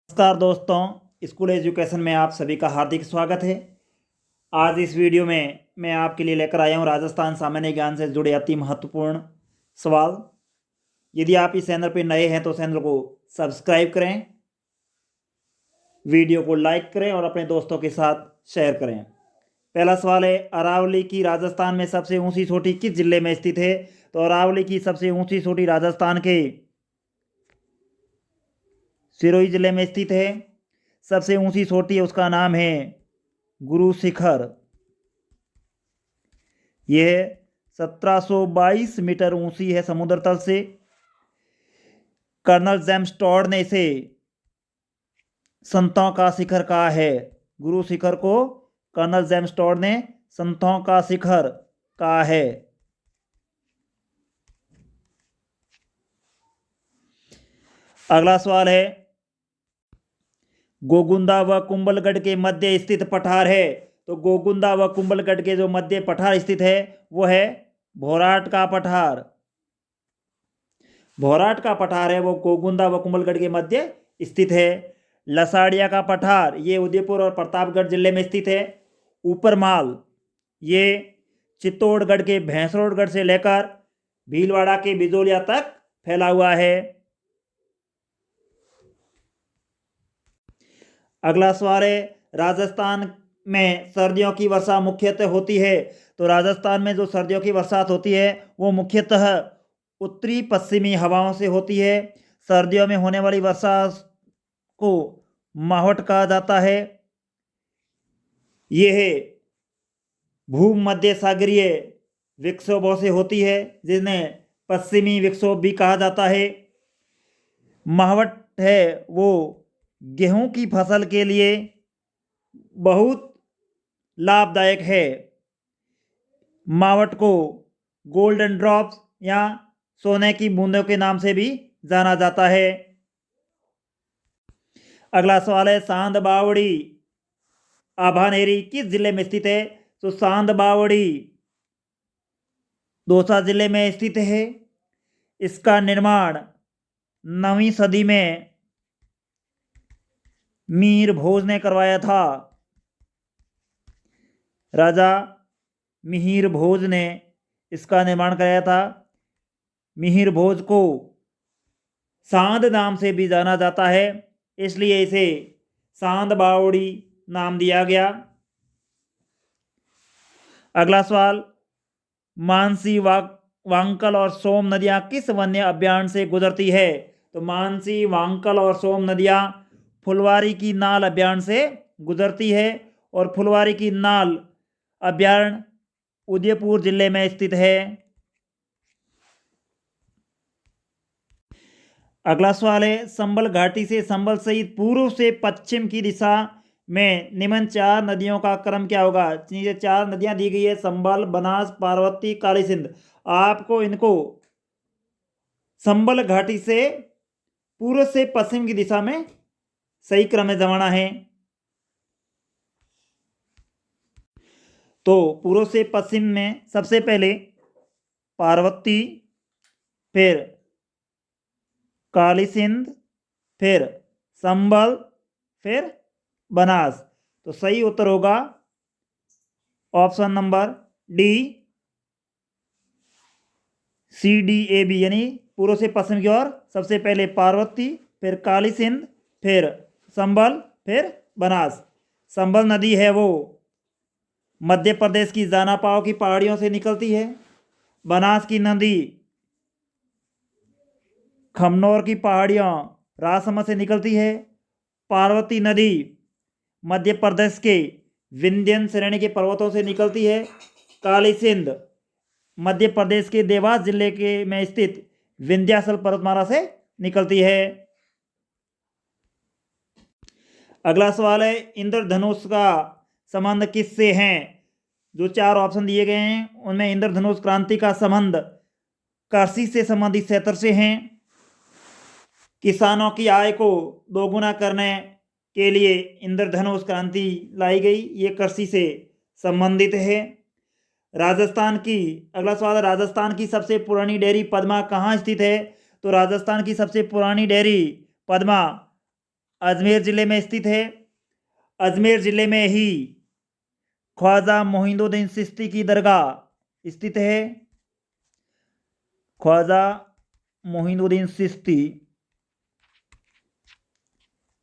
नमस्कार दोस्तों, school education में आप सभी का हार्दिक स्वागत है। आज इस वीडियो में मैं आपके लिए लेकर आया हूं राजस्थान सामान्य ज्ञान से जुड़े अति महत्वपूर्ण सवाल। यदि आप इस चैनल पर नए हैं तो चैनल को सब्सक्राइब करें, वीडियो को लाइक करें और अपने दोस्तों के साथ शेयर करें। पहला सवाल है, अरावली की राजस्थान में सबसे ऊंची चोटी किस जिले में स्थित है? तो अरावली की सबसे ऊंची चोटी राजस्थान के सिरोही जिले में स्थित है। सबसे ऊंची चोटी है, उसका नाम है गुरु शिखर। यह 1722 मीटर ऊंची है समुद्र तल से। कर्नल जेम्स टॉड ने इसे संतों का शिखर कहा है। गुरु शिखर को कर्नल जेम्स टॉड ने संतों का शिखर कहा है। अगला सवाल है, गोगुंदा व कुंभलगढ़ के मध्य स्थित पठार है। तो गोगुंदा व कुंभलगढ़ के जो मध्य पठार स्थित है वो है भोराट का पठार। भोराट का पठार है वो गोगुंदा व कुंभलगढ़ के मध्य स्थित है। लसाड़िया का पठार ये उदयपुर और प्रतापगढ़ जिले में स्थित है। ऊपरमाल ये चित्तौड़गढ़ के भैंसरोडगढ़ से लेकर भीलवाड़ा के बिजोलिया तक फैला हुआ है। अगला सवाल है, राजस्थान में सर्दियों की वर्षा मुख्यतः होती है। तो राजस्थान में जो सर्दियों की बरसात होती है वो मुख्यतः उत्तरी पश्चिमी हवाओं से होती है। सर्दियों में होने वाली वर्षा को मावठ कहा जाता है। यह भूमध्य सागरीय विक्षोभों से होती है जिन्हें पश्चिमी विक्षोभ भी कहा जाता है। मावठ है वो गेहूं की फसल के लिए बहुत लाभदायक है। मावठ को गोल्डन ड्रॉप्स या सोने की बूंदों के नाम से भी जाना जाता है। अगला सवाल है, सांद बावड़ी आभानेरी किस जिले में स्थित है? तो सांद बावड़ी दौसा जिले में स्थित है। इसका निर्माण 9वीं सदी में मीर भोज ने करवाया था। राजा मिहिर भोज ने इसका निर्माण कराया था। मिहिर भोज को सांद नाम से भी जाना जाता है, इसलिए इसे सांद बावड़ी नाम दिया गया। अगला सवाल, मानसी वांकल और सोम नदियां किस वन्य अभयारण्य से गुजरती है? तो मानसी वांकल और सोम नदियां फुलवारी की नाल अभयारण्य से गुजरती है और फुलवारी की नाल अभयारण्य उदयपुर जिले में स्थित है। अगला सवाल है, संबल घाटी से संबल सहित पूर्व से पश्चिम की दिशा में निम्न 4 नदियों का क्रम क्या होगा? ये 4 नदियां दी गई है, संबल, बनास, पार्वती, काली सिंध। आपको इनको संबल घाटी से पूर्व से पश्चिम की दिशा में सही क्रम में जमाना है। तो पूर्व से पश्चिम में सबसे पहले पार्वती, फिर काली सिंध, फिर संबल, फिर बनास। तो सही उत्तर होगा option number D, C D A B, यानी पूर्व से पश्चिम की ओर सबसे पहले पार्वती, फिर काली सिंध, फिर संबल, फिर बनास। संबल नदी है वो मध्य प्रदेश की जानापाव की पहाड़ियों से निकलती है। बनास की नदी खमनौर की पहाड़ियों राजसमंद से निकलती है। पार्वती नदी मध्य प्रदेश के विंध्यन श्रेणी के पर्वतों से निकलती है। काली सिंध मध्य प्रदेश के देवास जिले के में स्थित विंध्याचल पर्वतमाला से निकलती है। अगला सवाल है, इंद्रधनुष का संबंध किससे है? जो 4 ऑप्शन दिए गए हैं उनमें इंद्रधनुष क्रांति का संबंध कृषि से संबंधित क्षेत्र से है। किसानों की आय को दोगुना करने के लिए इंद्रधनुष क्रांति लाई गई, ये कृषि से संबंधित है। राजस्थान की, अगला सवाल है, राजस्थान की सबसे पुरानी डेयरी पद्मा कहाँ स्थित है? तो राजस्थान की सबसे पुरानी डेयरी पद्मा अजमेर जिले में स्थित है। अजमेर जिले में ही ख्वाजा मोहिनुद्दीन चिश्ती की दरगाह स्थित है। ख्वाजा मोहिनुद्दीन चिश्ती,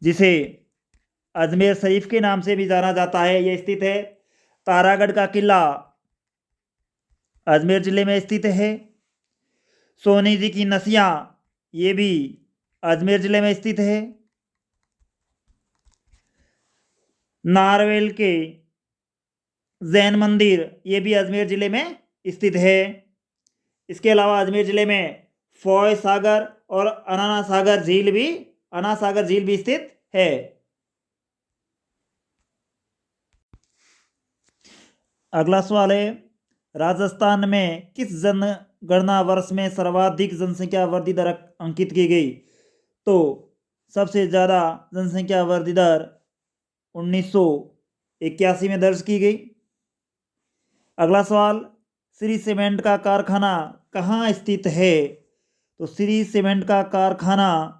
जिसे अजमेर शरीफ के नाम से भी जाना जाता है, यह स्थित है। तारागढ़ का किला अजमेर जिले में स्थित है। सोनी जी की नसिया, ये भी अजमेर जिले में स्थित है। नारवेल के जैन मंदिर, ये भी अजमेर जिले में स्थित है। इसके अलावा अजमेर जिले में फॉय सागर और अना सागर झील भी स्थित है। अगला सवाल है, राजस्थान में किस जनगणना वर्ष में सर्वाधिक जनसंख्या वृद्धि दर अंकित की गई? तो सबसे ज़्यादा जनसंख्या वृद्धि दर 1981 में दर्ज की गई। अगला सवाल, श्री सीमेंट का कारखाना कहाँ स्थित है? तो श्री सीमेंट का कारखाना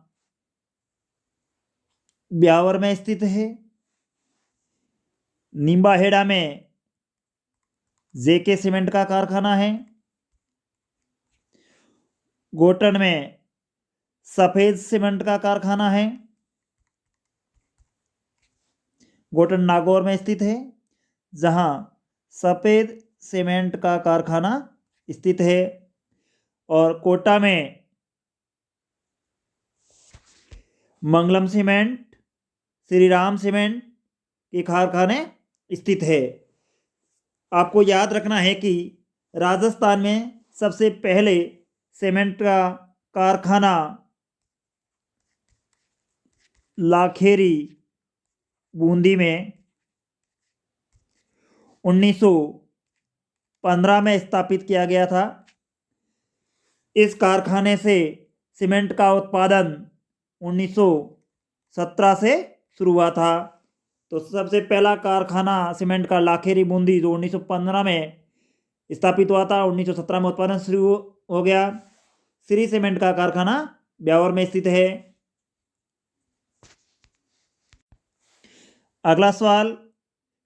ब्यावर में स्थित है। निम्बाहेड़ा में जेके सीमेंट का कारखाना है। गोटन में सफेद सीमेंट का कारखाना है। गोटन नागौर में स्थित है, जहां सफेद सीमेंट का कारखाना स्थित है। और कोटा में मंगलम सीमेंट, श्री राम सीमेंट के कारखाने स्थित है। आपको याद रखना है कि राजस्थान में सबसे पहले सीमेंट का कारखाना लाखेरी बूंदी में 1915 में स्थापित किया गया था। इस कारखाने से सीमेंट का उत्पादन 1917 से शुरू हुआ था। तो सबसे पहला कारखाना सीमेंट का लाखेरी बूंदी जो 1915 में स्थापित हुआ था, 1917 में उत्पादन शुरू हो गया। श्री सीमेंट का कारखाना ब्यावर में स्थित है। अगला सवाल,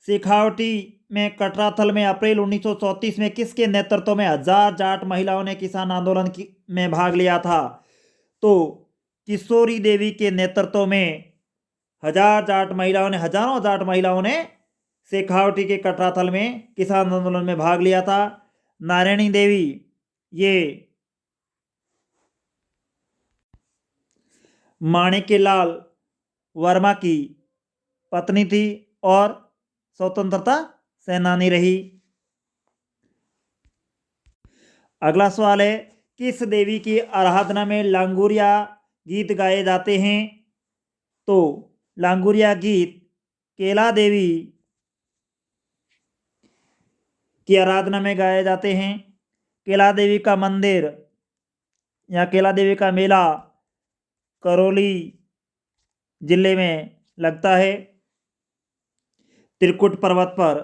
शेखावटी में कटराथल में अप्रैल 1934 में किसके नेतृत्व में 1000 जाट महिलाओं ने किसान आंदोलन में भाग लिया था? तो किशोरी देवी के नेतृत्व में हजारों जाट महिलाओं ने शेखावटी के कटराथल में किसान आंदोलन में भाग लिया था। नारायणी देवी, ये माणिक्यलाल वर्मा की पत्नी थी और स्वतंत्रता सेनानी रही। अगला सवाल है, किस देवी की आराधना में लांगुरिया गीत गाए जाते हैं? तो लांगुरिया गीत केला देवी की आराधना में गाए जाते हैं। केला देवी का मंदिर या केला देवी का मेला करौली जिले में लगता है, त्रिकुट पर्वत पर।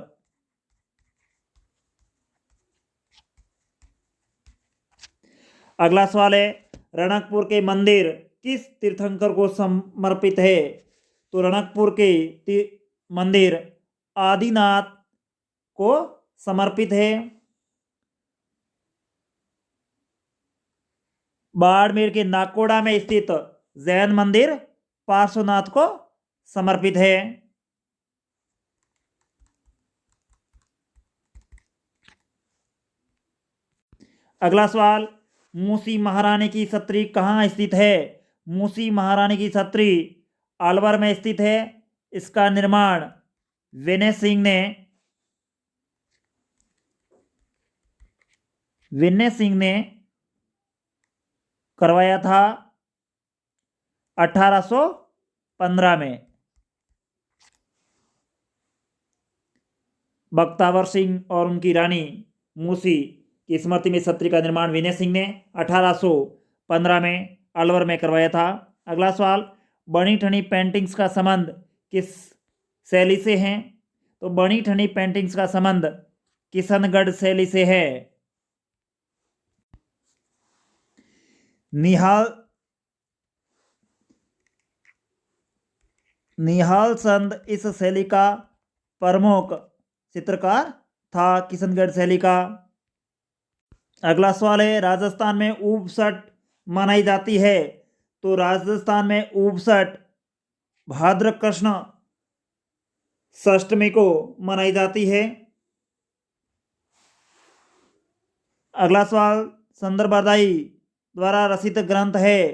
अगला सवाल है, रणकपुर के मंदिर किस तीर्थंकर को समर्पित है? तो रणकपुर के मंदिर आदिनाथ को समर्पित है। बाड़मेर के नाकोड़ा में स्थित जैन मंदिर पार्श्वनाथ को समर्पित है। अगला सवाल, मूसी महारानी की छत्री कहाँ स्थित है? मूसी महारानी की छत्री अलवर में स्थित है। इसका निर्माण विनय सिंह ने करवाया था 1815 में। बख्तावर सिंह और उनकी रानी मूसी की स्मृति में छत्री का निर्माण विनय सिंह ने 1815 में अलवर में करवाया था। अगला सवाल, बनी ठनी पेंटिंग्स का संबंध किस शैली से है? तो बनी ठनी पेंटिंग्स का संबंध किशनगढ़ शैली से है। निहाल चंद इस शैली का प्रमुख चित्रकार था, किशनगढ़ शैली का। अगला सवाल है, राजस्थान में उपसट मनाई जाती है। तो राजस्थान में उपसट भाद्र कृष्ण षष्ठमी को मनाई जाती है। अगला सवाल, संदर्भदायी द्वारा रचित ग्रंथ है।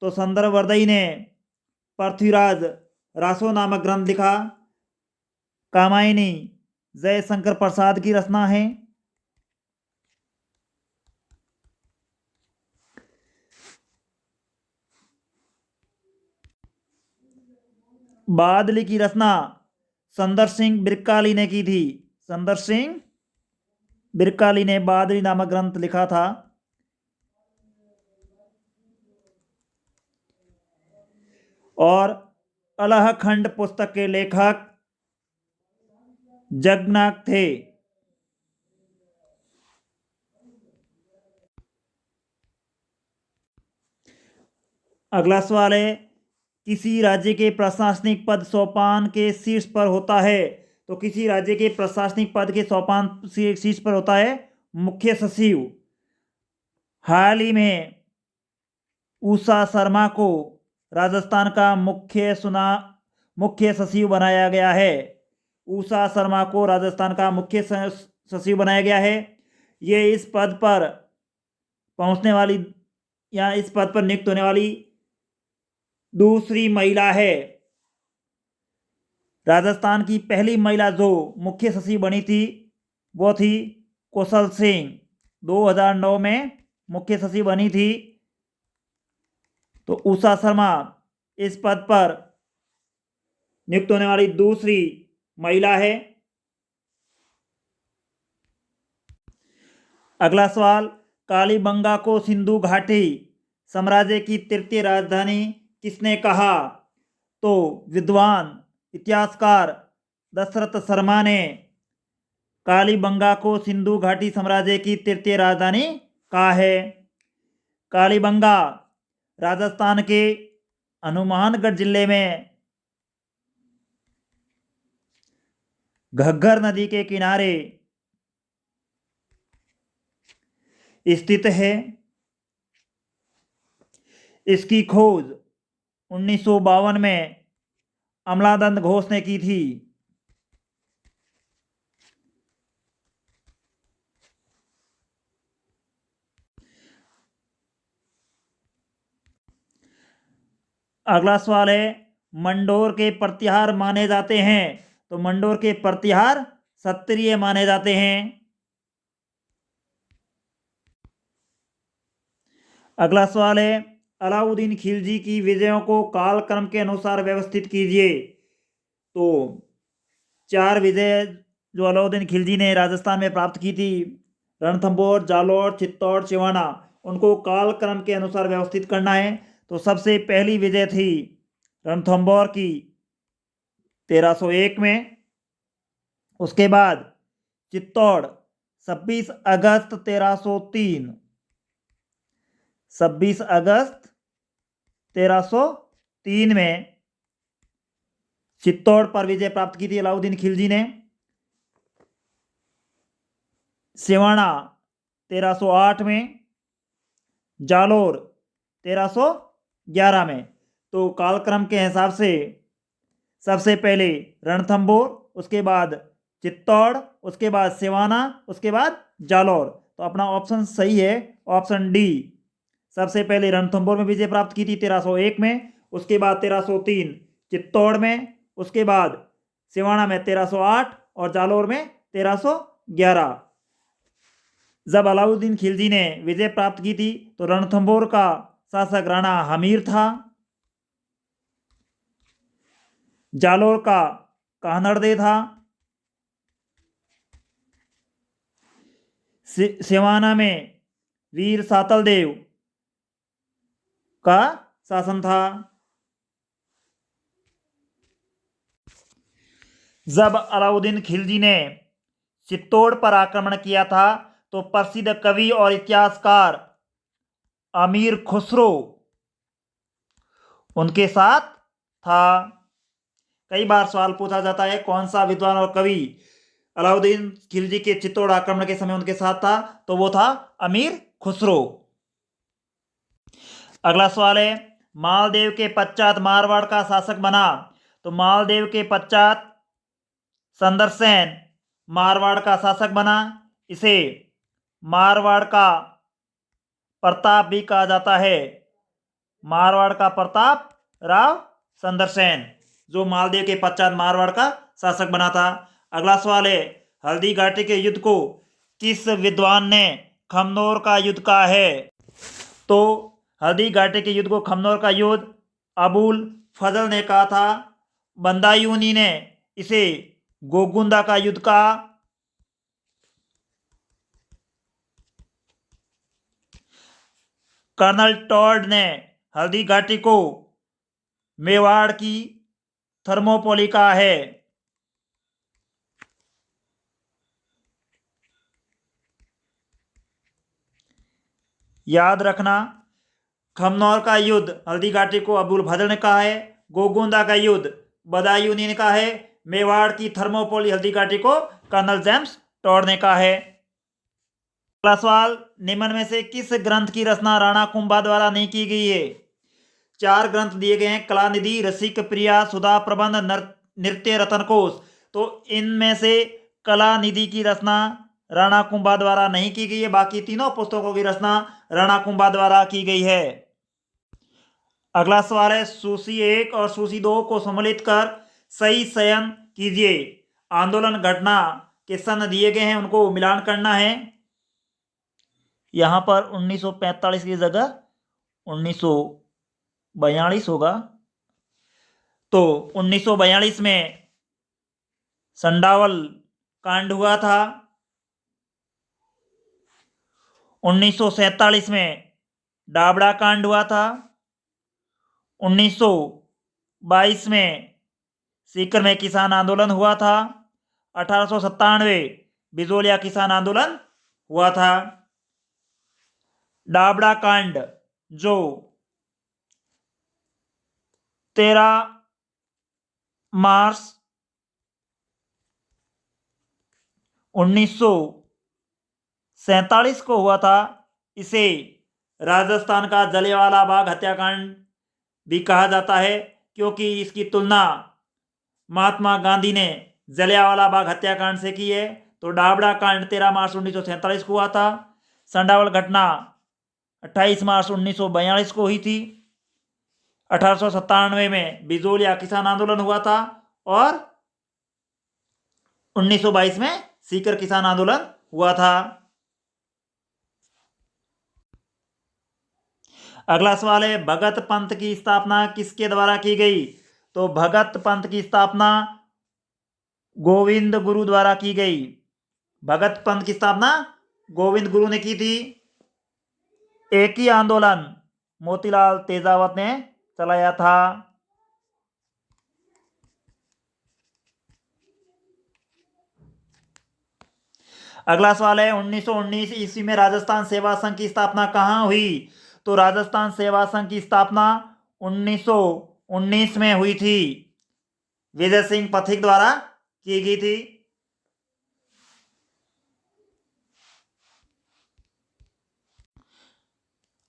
तो संदर्भदायी ने पृथ्वीराज रासो नामक ग्रंथ लिखा। कामायनी जयशंकर प्रसाद की रचना है। बादली की रचना सुंदर सिंह बिरकाली ने की थी। सुंदर सिंह बिरकाली ने बादली नामक ग्रंथ लिखा था। और अलहखंड पुस्तक के लेखक जगन्नाथ थे। अगला सवाल है, किसी राज्य के प्रशासनिक पद सोपान के शीर्ष पर होता है। तो किसी राज्य के प्रशासनिक पद के सोपान शीर्ष पर होता है मुख्य सचिव। हाल ही में उषा शर्मा को राजस्थान का मुख्य सचिव बनाया गया है। उषा शर्मा को राजस्थान का मुख्य सचिव बनाया गया है। ये इस पद पर पहुंचने वाली या इस पद पर नियुक्त होने वाली दूसरी महिला है। राजस्थान की पहली महिला जो मुख्य सचिव बनी थी वो थी कौशल सिंह। 2009 में मुख्य सचिव बनी थी। तो उषा शर्मा इस पद पर नियुक्त होने वाली दूसरी महिला है। अगला सवाल, कालीबंगा को सिंधु घाटी साम्राज्य की तृतीय राजधानी किसने कहा। तो विद्वान इतिहासकार दशरथ शर्मा ने कालीबंगा को सिंधु घाटी साम्राज्य की तृतीय राजधानी कहा है। कालीबंगा राजस्थान के हनुमानगढ़ जिले में घग्गर नदी के किनारे स्थित है। इसकी खोज 1952 में अमलादंद घोष ने की थी। अगला सवाल है, मंडोर के प्रतिहार माने जाते हैं। तो मंडोर के प्रतिहार क्षत्रिय माने जाते हैं। अगला सवाल है, अलाउद्दीन खिलजी की विजयों को कालक्रम के अनुसार व्यवस्थित कीजिए। तो 4 विजय जो अलाउद्दीन खिलजी ने राजस्थान में प्राप्त की थी, रणथंभौर, जालोर, चित्तौड़, सिवाना, उनको कालक्रम के अनुसार व्यवस्थित करना है। तो सबसे पहली विजय थी रणथंभौर की 1301 में। उसके बाद चित्तौड़ 26 अगस्त 1303। 26 अगस्त 1303 में चित्तौड़ पर विजय प्राप्त की थी अलाउद्दीन खिलजी ने। सिवाना 1308 में, जालोर 1311 में। तो कालक्रम के हिसाब से सबसे पहले रणथंभौर, उसके बाद चित्तौड़, उसके बाद सिवाना, उसके बाद जालोर। तो अपना ऑप्शन सही है, ऑप्शन डी। सबसे पहले रणथंभौर में विजय प्राप्त की थी 1301 में, उसके बाद 1303 चित्तौड़ में, उसके बाद सिवाना में 1308 और जालोर में 1311। जब अलाउद्दीन खिलजी ने विजय प्राप्त की थी तो रणथंभौर का शासक राणा हमीर था। जालोर का काहनरदे था। सिवाना में वीर सातल देव का शासन था। जब अलाउद्दीन खिलजी ने चित्तौड़ पर आक्रमण किया था तो प्रसिद्ध कवि और इतिहासकार अमीर खुसरो उनके साथ था। कई बार सवाल पूछा जाता है कौन सा विद्वान और कवि अलाउद्दीन खिलजी के चित्तौड़ आक्रमण के समय उनके साथ था, तो वो था अमीर खुसरो। अगला सवाल है मालदेव के पश्चात मारवाड़ का शासक बना, तो मालदेव के पश्चात संदरसेन मारवाड़ का शासक बना। इसे मारवाड़ का प्रताप भी कहा जाता है। मारवाड़ का प्रताप राव संदरसेन जो मालदेव के पश्चात मारवाड़ का शासक बना था। अगला सवाल है हल्दी घाटी के युद्ध को किस विद्वान ने खमनोर का युद्ध कहा है, तो हल्दी घाटी के युद्ध को खमनोर का युद्ध अबुल फजल ने कहा था। बंदायूनी ने इसे गोगुंदा का युद्ध कहा। कर्नल टॉड ने हल्दी घाटी को मेवाड़ की थर्मोपोली कहा है। याद रखना खमनौर का युद्ध हल्दी घाटी को अबुल फजल ने कहा है, गोगुंदा का युद्ध बदायूनी ने कहा है, मेवाड़ की थर्मोपोली हल्दी घाटी को कर्नल जेम्स टॉड ने कहा है। अगला सवाल निम्न में से किस ग्रंथ की रचना राणा कुंभा द्वारा नहीं की गई है। 4 ग्रंथ दिए गए हैं, कलानिधि, रसिक प्रिया, सुधा प्रबंध, नृत्य रतन कोश। तो इनमें से कलानिधि की रचना राणा कुंभा द्वारा नहीं की गई है, बाकी तीनों पुस्तकों की रचना राणा कुंभा द्वारा की गई है। अगला सवाल है सूची 1 और सूची 2 को सम्मिलित कर सही चयन कीजिए। आंदोलन घटना के सन दिए गए हैं, उनको मिलान करना है। यहां पर 1945 की जगह 1942 होगा। तो 1942 में संडावल कांड हुआ था। 1947 में डाबड़ा कांड हुआ था। 1922 में सीकर में किसान आंदोलन हुआ था। 1897 बिजोलिया किसान आंदोलन हुआ था। डाबड़ा कांड जो 13 मार्च 1947 को हुआ था, इसे राजस्थान का जलियांवाला बाग हत्याकांड भी कहा जाता है, क्योंकि इसकी तुलना महात्मा गांधी ने जलियांवाला बाग हत्याकांड से की है। तो डाबड़ा कांड 13 मार्च 1947 को हुआ था। संडावल घटना 28 मार्च 1942 को हुई थी। 1897 में बिजोलिया किसान आंदोलन हुआ था और 1922 में सीकर किसान आंदोलन हुआ था। अगला सवाल है भगत पंथ की स्थापना किसके द्वारा की गई, तो भगत पंथ की स्थापना गोविंद गुरु द्वारा की गई। भगत पंथ की स्थापना गोविंद गुरु ने की थी। एक ही आंदोलन मोतीलाल तेजावत ने चलाया था। अगला सवाल है 1919 ईस्वी में राजस्थान सेवा संघ की स्थापना कहाँ हुई, तो राजस्थान सेवा संघ की स्थापना 1919 में हुई थी। विजय सिंह पथिक द्वारा की गई थी।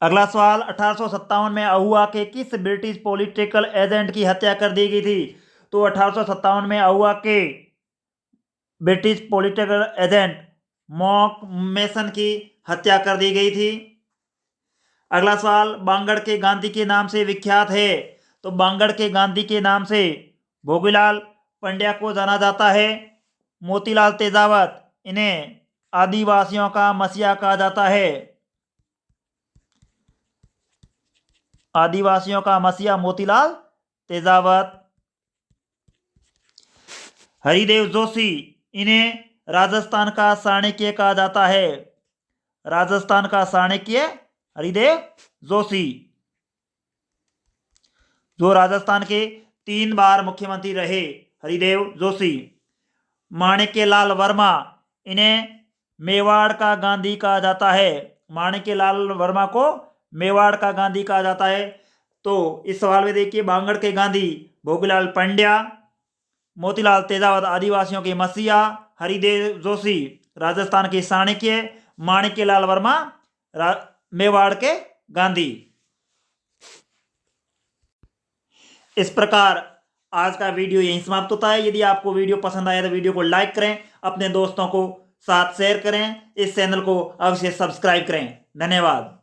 अगला सवाल 1857 में अहुआ के किस ब्रिटिश पॉलिटिकल एजेंट की हत्या कर दी गई थी, तो 1857 में अहुआ के British political agent mock mason की हत्या कर दी गई थी। अगला सवाल बांगड़ के गांधी के नाम से विख्यात है, तो बांगड़ के गांधी के नाम से भोगीलाल पंड्या को जाना जाता है। मोतीलाल तेजावत इन्हें आदिवासियों का मसीहा कहा जाता है। आदिवासियों का मसीहा मोतीलाल तेजावत। हरिदेव जोशी इन्हें राजस्थान का चाणक्य कहा जाता है। राजस्थान का चाणक्य हरिदेव जोशी, जो राजस्थान के 3 बार मुख्यमंत्री रहे हरिदेव जोशी। माणिक्यलाल वर्मा इन्हें मेवाड़ का गांधी कहा जाता है। माणिक्यलाल वर्मा को मेवाड़ का गांधी कहा जाता है। तो इस सवाल में देखिए बांगड़ के गांधी भोगीलाल पंड्या, मोतीलाल तेजावत आदिवासियों के मसीहा, हरिदेव जोशी राजस्थान के चाणक्य, माणिक्यलाल वर्मा मेवाड़ के गांधी। इस प्रकार आज का वीडियो यहीं समाप्त होता है। यदि आपको वीडियो पसंद आया तो वीडियो को लाइक करें, अपने दोस्तों को साथ शेयर करें, इस चैनल को अवश्य सब्सक्राइब करें। धन्यवाद।